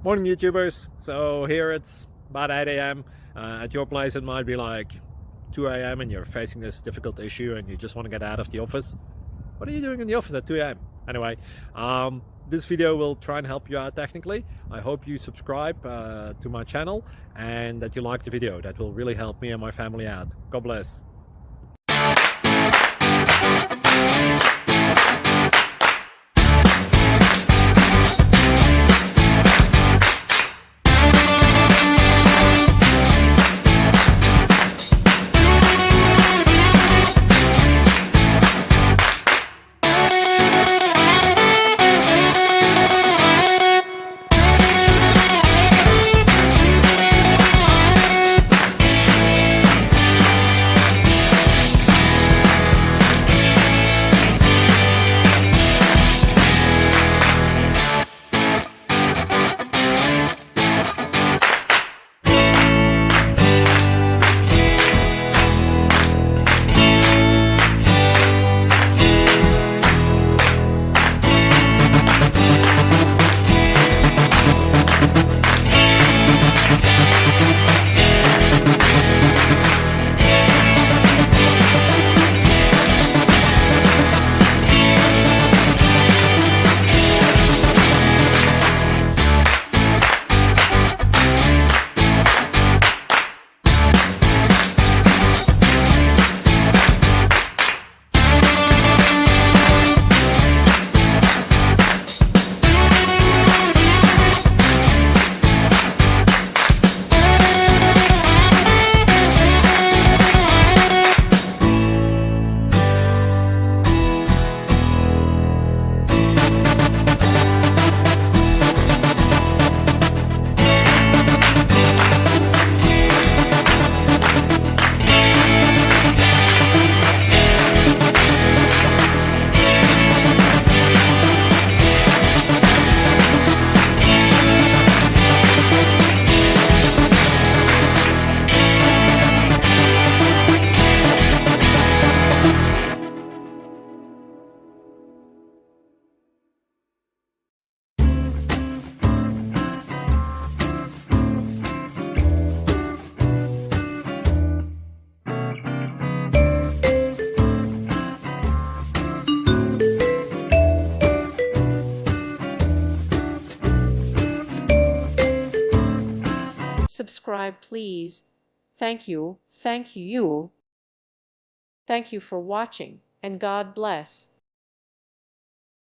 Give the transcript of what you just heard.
Morning YouTubers. So here it's about 8 a.m. At your place it might be like 2 a.m. and you're facing this difficult issue and you just want to get out of the office. What are you doing in the office at 2 a.m.? Anyway, this video will try and help you out technically. I hope you subscribe to my channel and that you like the video. That will really help me and my family out. God bless. Subscribe, please. Thank you. Thank you. Thank you for watching, and God bless.